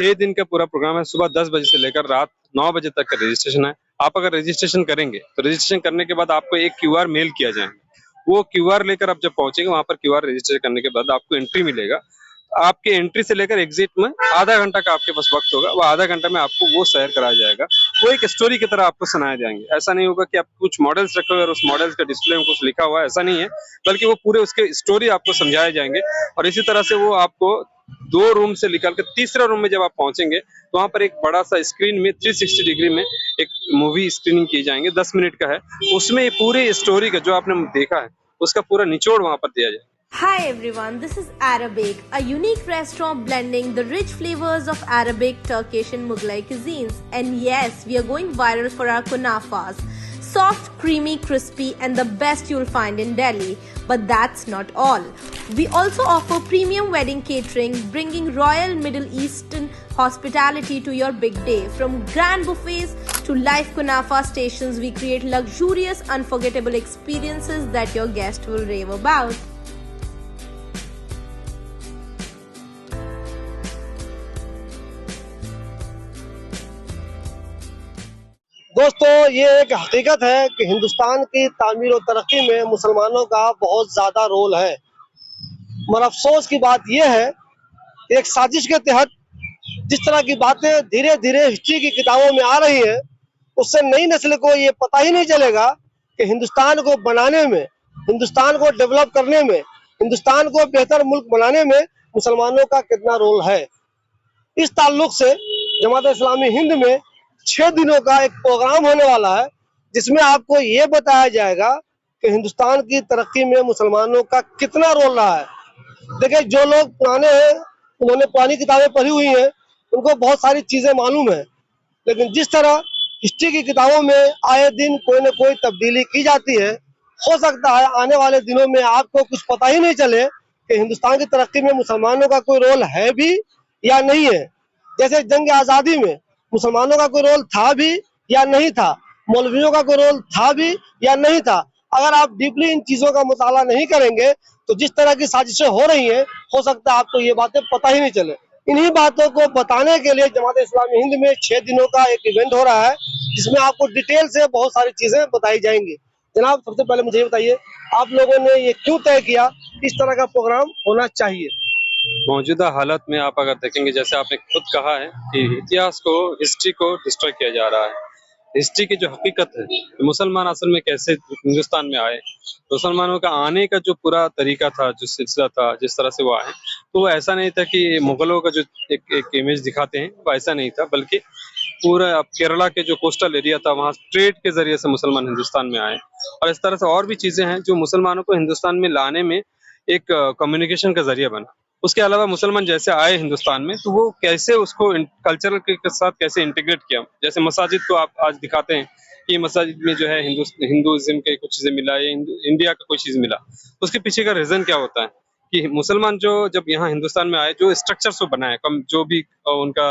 6 दिन का पूरा प्रोग्राम है। सुबह 10 बजे से लेकर रात 9 बजे तक का रजिस्ट्रेशन है। आप अगर रजिस्ट्रेशन करेंगे तो रजिस्ट्रेशन करने के बाद आपको एक क्यूआर मेल किया जाएगा। वो क्यूआर लेकर आप जब पहुंचेंगे वहां पर क्यूआर रजिस्टर करने के बाद आपको एंट्री मिलेगा। आपके एंट्री से लेकर एग्जिट में आधा घंटा का आपके पास वक्त होगा। वो आधा घंटा में आपको वो सैर कराया जाएगा। वो एक स्टोरी की तरह आपको सुनाए जाएंगे। ऐसा नहीं होगा कि आप कुछ मॉडल्स रखे हुए और उस मॉडल्स का डिस्प्ले में कुछ लिखा हुआ है, ऐसा नहीं है, बल्कि वो पूरे उसके स्टोरी आपको समझाए जाएंगे। और इसी तरह से वो आपको 2 रूम से निकल कर तीसरे रूम में जब आप पहुंचेंगे तो वहां पर एक बड़ा सा स्क्रीन में 360 डिग्री में एक मूवी स्क्रीनिंग की जाएंगे, 10 मिनट का है। उसमें ये पूरे स्टोरी का जो आपने देखा है उसका पूरा निचोड़ वहां पर दिया जाएगा। Hi everyone, this is Arabic, a unique restaurant blending the rich flavors of Arabic, Turkish and Mughlai cuisines. And yes, we are going viral for our kunafas. Soft, creamy, crispy and the best you'll find in Delhi. But that's not all. We also offer premium wedding catering, bringing royal Middle Eastern hospitality to your big day. From grand buffets to live kunafa stations, we create luxurious, unforgettable experiences that your guests will rave about. दोस्तों, ये एक हकीकत है कि हिंदुस्तान की तामीर और तरक्की में मुसलमानों का बहुत ज़्यादा रोल है। मगर अफसोस की बात यह है कि एक साजिश के तहत जिस तरह की बातें धीरे धीरे हिस्ट्री की किताबों में आ रही हैं, उससे नई नस्ल को ये पता ही नहीं चलेगा कि हिंदुस्तान को बनाने में, हिंदुस्तान को डेवलप करने में, हिंदुस्तान को बेहतर मुल्क बनाने में मुसलमानों का कितना रोल है। इस ताल्लुक से जमात इस्लामी हिंद में 6 दिनों का एक प्रोग्राम होने वाला है, जिसमें आपको ये बताया जाएगा कि हिंदुस्तान की तरक्की में मुसलमानों का कितना रोल रहा है। देखिए, जो लोग पुराने हैं, उन्होंने पुरानी किताबें पढ़ी हुई हैं, उनको बहुत सारी चीज़ें मालूम है। लेकिन जिस तरह हिस्ट्री की किताबों में आए दिन कोई न कोई तब्दीली की जाती है, हो सकता है आने वाले दिनों में आपको कुछ पता ही नहीं चले कि हिंदुस्तान की तरक्की में मुसलमानों का कोई रोल है भी या नहीं है। जैसे जंग आज़ादी में मुसलमानों का कोई रोल था भी या नहीं था, मौलवियों का कोई रोल था भी या नहीं था। अगर आप डीपली इन चीज़ों का मुताला नहीं करेंगे तो जिस तरह की साजिशें हो रही हैं, हो सकता है आपको ये बातें पता ही नहीं चले। इन्हीं बातों को बताने के लिए जमात इस्लामी हिंद में 6 दिनों का एक इवेंट हो रहा है, जिसमें आपको डिटेल से बहुत सारी चीज़ें बताई जाएंगी। जनाब, सबसे पहले मुझे बताइए, आप लोगों ने ये क्यों तय किया इस तरह का प्रोग्राम होना चाहिए? मौजूदा हालत में आप अगर देखेंगे, जैसे आपने खुद कहा है कि इतिहास को, हिस्ट्री को डिस्ट्रॉय किया जा रहा है। हिस्ट्री की जो हकीकत है, मुसलमान असल में कैसे हिंदुस्तान में आए, मुसलमानों का आने का जो पूरा तरीका था, जो सिलसिला था, जिस तरह से वो आए, तो वो ऐसा नहीं था कि मुगलों का जो एक इमेज दिखाते हैं वो ऐसा नहीं था, बल्कि पूरा केरला के जो कोस्टल एरिया था वहाँ ट्रेड के जरिए से मुसलमान हिंदुस्तान में आए। और इस तरह से और भी चीजें हैं जो मुसलमानों को हिंदुस्तान में लाने में एक कम्युनिकेशन का जरिया बना। उसके अलावा मुसलमान जैसे आए हिंदुस्तान में, तो वो कैसे उसको कल्चर के साथ कैसे इंटीग्रेट किया। जैसे मसाजिद को आप आज दिखाते हैं कि मसाजिद में जो है हिंदुइज्म के कुछ चीजें मिला, या इंडिया का कोई चीज मिला। उसके पीछे का रीजन क्या होता है कि मुसलमान जो जब यहाँ हिंदुस्तान में आए, जो स्ट्रक्चर्स वो बनाए, कम जो भी उनका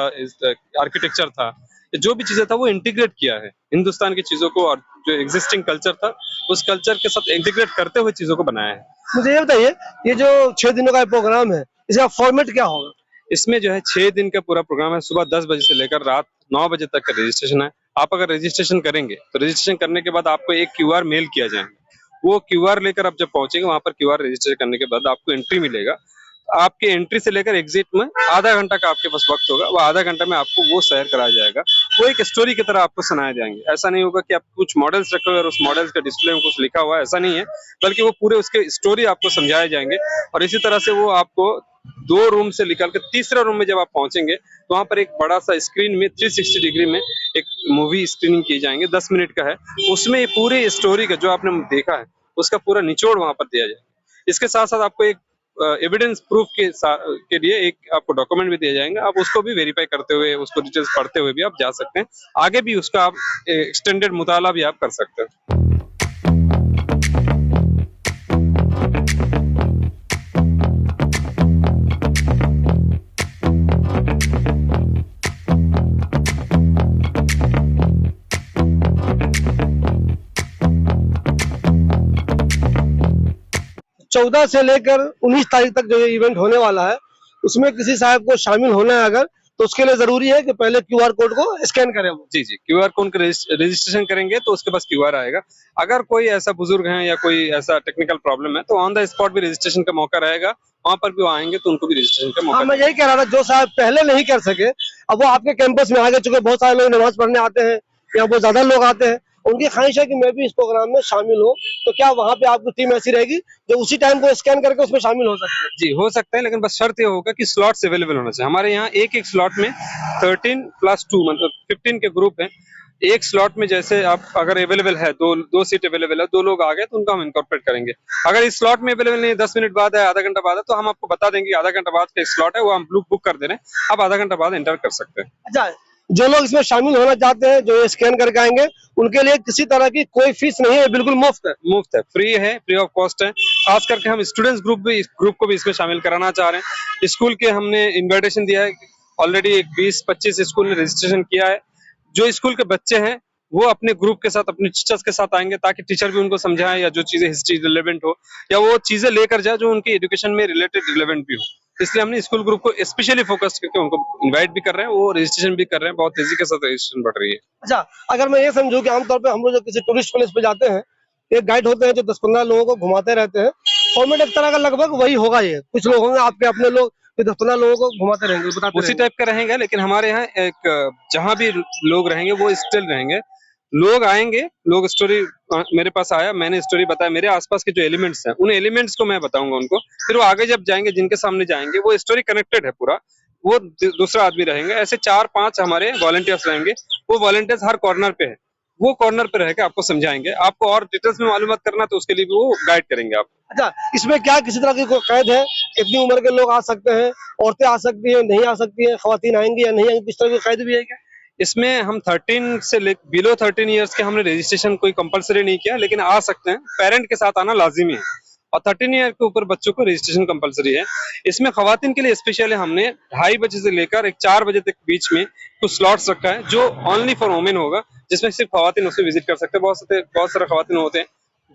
आर्किटेक्चर था, जो भी चीजें था, वो इंटीग्रेट किया है हिंदुस्तान की चीजों को, और जो एग्जिस्टिंग कल्चर था उस कल्चर के साथ इंटीग्रेट करते हुए चीजों को बनाया है। मुझे ये बताइए, ये जो 6 दिनों का प्रोग्राम है, इसका फॉर्मेट क्या होगा? इसमें जो है 6 दिन का पूरा प्रोग्राम है। सुबह 10 बजे से लेकर रात 9 बजे तक का रजिस्ट्रेशन है। आप अगर रजिस्ट्रेशन करेंगे तो रजिस्ट्रेशन करने के बाद आपको एक क्यूआर मेल किया जाएगा। वो क्यूआर लेकर आप जब पहुंचेंगे वहां पर क्यूआर रजिस्टर करने के बाद आपको एंट्री मिलेगा। आपके एंट्री से लेकर एग्जिट में आधा घंटा का आपके पास वक्त होगा। वो आधा घंटा में आपको वो सैर कराया जाएगा। वो एक स्टोरी की तरह आपको सुनाए जाएंगे। ऐसा नहीं होगा कि आप कुछ मॉडल्स रखे हुए और उस मॉडल्स का डिस्प्ले में कुछ लिखा हुआ है, ऐसा नहीं है, बल्कि वो पूरे उसके स्टोरी आपको समझाए जाएंगे। और इसी तरह से वो आपको 2 रूम से निकल कर तीसरे रूम में जब आप पहुंचेंगे तो वहां पर एक बड़ा सा स्क्रीन में 360 डिग्री में एक मूवी स्क्रीनिंग की जाएंगे, 10 मिनट का है। उसमें पूरे स्टोरी का जो आपने देखा है उसका पूरा निचोड़ वहां पर दिया जाएगा। इसके साथ साथ आपको एक एविडेंस प्रूफ के लिए एक आपको डॉक्यूमेंट भी दिया जाएंगे। आप उसको भी वेरीफाई करते हुए, उसको डिटेल्स पढ़ते हुए भी आप जा सकते हैं। आगे भी उसका आप एक्सटेंडेड मुताला भी आप कर सकते हैं। 14 से लेकर 19 तारीख तक जो ये इवेंट होने वाला है, उसमें किसी साहब को शामिल होना है अगर, तो उसके लिए जरूरी है कि पहले QR कोड को स्कैन करें वो। जी, QR कोड का रजिस्ट्रेशन करेंगे तो उसके पास QR आएगा। अगर कोई ऐसा बुजुर्ग है या कोई ऐसा टेक्निकल प्रॉब्लम है तो ऑन द स्पॉट भी रजिस्ट्रेशन का मौका रहेगा। वहाँ पर भी वो आएंगे तो उनको भी रजिस्ट्रेशन का हाँ, मौका मैं यही कह रहा था, जो साहब पहले नहीं कर सके, अब वो आपके कैंपस में आगे, चूंकि बहुत सारे लोग नमाज पढ़ने आते हैं या बहुत ज्यादा लोग आते हैं, उनकी ख्वाहिश है कि मैं भी इस प्रोग्राम में शामिल हूँ, तो क्या वहाँ पे आपकी टीम ऐसी रहेगी जो उसी टाइम को स्कैन करके उसमें शामिल हो सकते हैं? जी, हो सकता है, लेकिन बस शर्त ये होगा कि स्लॉट्स अवेलेबल होना चाहिए। हमारे यहाँ एक-एक स्लॉट में 13+2 मतलब 15 के ग्रुप हैं। एक स्लॉट में जैसे आप अगर अवेलेबल है, दो सीट अवेलेबल है, 2 लोग आ गए तो उनको हम इनकॉर्पोरेट करेंगे। अगर इस स्लॉट में अवेलेबल नहीं है, 10 मिनट बाद है, आधा घंटा बाद है, तो हम आपको बता देंगे आधा घंटा बाद का एक स्लॉट है, वो हम बुक कर दे रहे हैं। आप आधा घंटा बाद एंटर कर सकते हैं। अच्छा, जो लोग इसमें शामिल होना चाहते हैं, जो स्कैन करके आएंगे, उनके लिए किसी तरह की कोई फीस नहीं है, बिल्कुल मुफ्त है। मुफ्त है, फ्री ऑफ कॉस्ट है। खास करके हम स्टूडेंट्स ग्रुप को भी इसमें शामिल कराना चाह रहे हैं। स्कूल के हमने इन्विटेशन दिया है, ऑलरेडी 20-25 स्कूल ने रजिस्ट्रेशन किया है। जो स्कूल के बच्चे हैं वो अपने ग्रुप के साथ, अपने टीचर्स के साथ आएंगे ताकि टीचर भी उनको समझाएं, या जो चीजें हिस्ट्री रिलेवेंट हो या वो चीजें लेकर जाए जो उनकी एजुकेशन में रिलेवेंट भी हो। इसलिए हमने स्कूल ग्रुप को स्पेशली फोकस करके उनको इनवाइट भी कर रहे हैं, वो रजिस्ट्रेशन भी कर रहे हैं। बहुत तेजी के साथ रजिस्ट्रेशन बढ़ रही है। अच्छा, अगर मैं ये समझूं कि आमतौर पे हम लोग जो किसी टूरिस्ट प्लेस पे जाते हैं, एक गाइड होते हैं जो 10-15 लोगों को घुमाते रहते हैं, फॉर्मेट एक तरह का लगभग वही होगा। ये कुछ लोग होंगे आपके अपने लोग, 10-15 लोगों को घुमाते रहेंगे, बताते उसी रहेंगे। टाइप का रहेंगे, लेकिन हमारे यहाँ एक जहाँ भी लोग रहेंगे वो स्टिल रहेंगे। लोग आएंगे, लोग स्टोरी मेरे पास आया, मैंने स्टोरी बताया, मेरे आसपास के जो एलिमेंट्स हैं उन एलिमेंट्स को मैं बताऊंगा उनको। फिर वो आगे जब जाएंगे, जिनके सामने जाएंगे, वो स्टोरी कनेक्टेड है पूरा, वो दूसरा आदमी रहेंगे। ऐसे 4-5 हमारे वॉलंटियर्स रहेंगे। वो वॉलंटियर्स हर कॉर्नर पे है, वो कॉर्नर पे रह के आपको समझाएंगे। आपको और डिटेल्स में मालूमात करना तो उसके लिए भी वो गाइड करेंगे आप। अच्छा, इसमें क्या किसी तरह की कोई कैद है? कितनी उम्र के लोग आ सकते हैं? औरतें आ सकती हैं, नहीं आ सकती हैं? खवातीन आएंगी या नहीं आएंगी? इस तरह की कैद भी है क्या? इसमें हम 13 से बिलो 13 इयर्स के हमने रजिस्ट्रेशन कोई कंपलसरी नहीं किया, लेकिन आ सकते हैं। पेरेंट के साथ आना लाजिमी है, और 13 ईयर के ऊपर बच्चों को रजिस्ट्रेशन कंपलसरी है। इसमें खवातीन के लिए स्पेशली हमने 2:30 बजे से लेकर 4 बजे तक बीच में कुछ स्लॉट्स रखा है जो ओनली फॉर वुमेन होगा, जिसमें सिर्फ खवातीन उसमें विजिट कर सकते हैं। बहुत सारे खवातीन होते हैं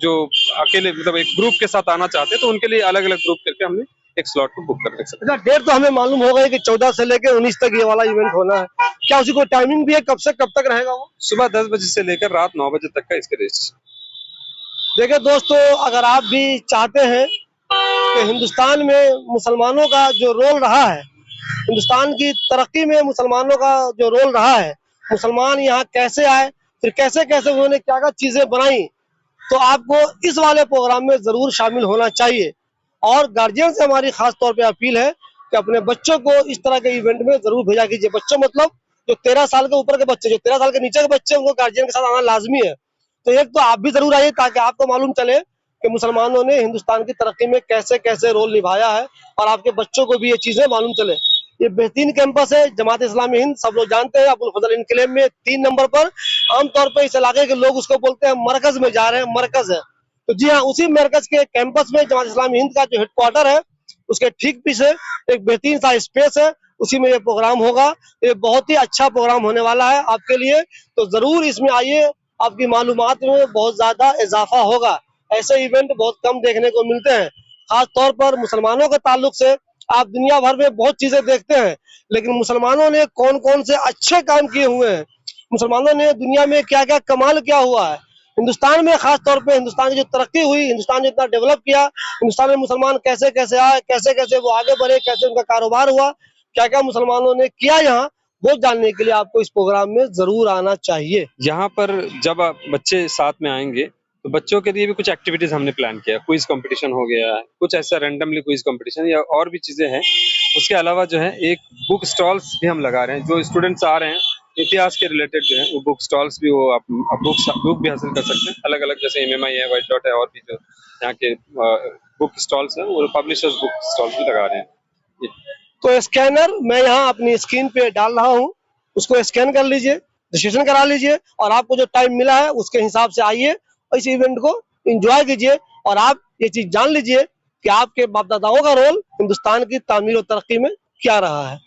जो अकेले मतलब एक ग्रुप के साथ आना चाहते हैं, तो उनके लिए अलग अलग ग्रुप करके हमने एक स्लॉट को बुक कर सकते हैं। अच्छा, डेट तो हमें मालूम हो गई कि 14 से लेकर 19 तक ये वाला इवेंट होना है। क्या उसकी कोई टाइमिंग भी है? कब से कब तक रहेगा वो? सुबह 10 बजे से लेकर रात 9 बजे तक का इसके रजिस्ट्रेशन। देखिए दोस्तों, अगर आप भी चाहते हैं कि हिंदुस्तान में मुसलमानों का जो रोल रहा है, हिंदुस्तान की तरक्की में मुसलमानों का जो रोल रहा है, मुसलमान यहाँ कैसे आए, फिर कैसे कैसे उन्होंने क्या क्या चीजें बनाई, तो आपको इस वाले प्रोग्राम में जरूर शामिल होना चाहिए। और गार्जियन से हमारी खास तौर पे अपील है कि अपने बच्चों को इस तरह के इवेंट में जरूर भेजा कीजिए। बच्चों मतलब जो 13 साल के ऊपर के बच्चे, जो 13 साल के नीचे के बच्चे, उनको गार्जियन के साथ आना लाजमी है। तो एक तो आप भी जरूर आइए ताकि आपको मालूम चले कि मुसलमानों ने हिंदुस्तान की तरक्की में कैसे कैसे रोल निभाया है, और आपके बच्चों को भी ये चीजें मालूम चले। ये बेहतरीन कैंपस है, जमात इस्लामी हिंद, सब लोग जानते हैं। अबुल फजल इनकलेव में 3 नंबर पर, आमतौर पर इस इलाके के लोग उसको बोलते हैं मरकज में जा रहे हैं, मरकज है। तो जी हाँ, उसी मरकज के कैंपस में जमात इस्लामी हिंद का जो हेडक्वार्टर है, उसके ठीक पीछे एक बेहतरीन सा स्पेस है, उसी में ये प्रोग्राम होगा। ये बहुत ही अच्छा प्रोग्राम होने वाला है आपके लिए, तो जरूर इसमें आइए, आपकी मालूमात में बहुत ज्यादा इजाफा होगा। ऐसे इवेंट बहुत कम देखने को मिलते हैं, खास तौर पर मुसलमानों के ताल्लुक से। आप दुनिया भर में बहुत चीजें देखते हैं, लेकिन मुसलमानों ने कौन कौन से अच्छे काम किए हुए हैं, मुसलमानों ने दुनिया में क्या क्या कमाल किया हुआ है, हिंदुस्तान में खास तौर पे हिंदुस्तान की जो तरक्की हुई, हिंदुस्तान ने इतना डेवलप किया, हिंदुस्तान में मुसलमान कैसे कैसे आए, कैसे कैसे वो आगे बढ़े, कैसे उनका कारोबार हुआ, क्या क्या मुसलमानों ने किया यहाँ, वो जानने के लिए आपको इस प्रोग्राम में जरूर आना चाहिए। यहाँ पर जब बच्चे साथ में आएंगे तो बच्चों के लिए भी कुछ एक्टिविटीज हमने प्लान किया। क्विज कंपटीशन हो गया है, कुछ ऐसा रैंडमली क्विज कंपटीशन या और भी चीजें हैं। उसके अलावा जो है एक बुक स्टॉल्स भी हम लगा रहे हैं। जो स्टूडेंट्स आ रहे हैं इतिहास के रिलेटेड जो है वो बुक स्टॉल्स भी, वो आप बुक भी हासिल कर सकते हैं अलग अलग, जैसे MMI है, व्हाइट डॉट है, और भी जो यहाँ के बुक स्टॉल्स हैं वो पब्लिशर्स बुक स्टॉल्स भी लगा रहे हैं। तो स्कैनर मैं यहाँ अपनी स्क्रीन पे डाल रहा हूँ, उसको स्कैन कर लीजिए, रजिस्ट्रेशन करा लीजिए, और आपको जो टाइम मिला है उसके हिसाब से आइए और इस इवेंट को एंजॉय कीजिए। और आप ये चीज जान लीजिए कि आपके बाप दादाओं का रोल हिंदुस्तान की तामीर और तरक्की में क्या रहा है।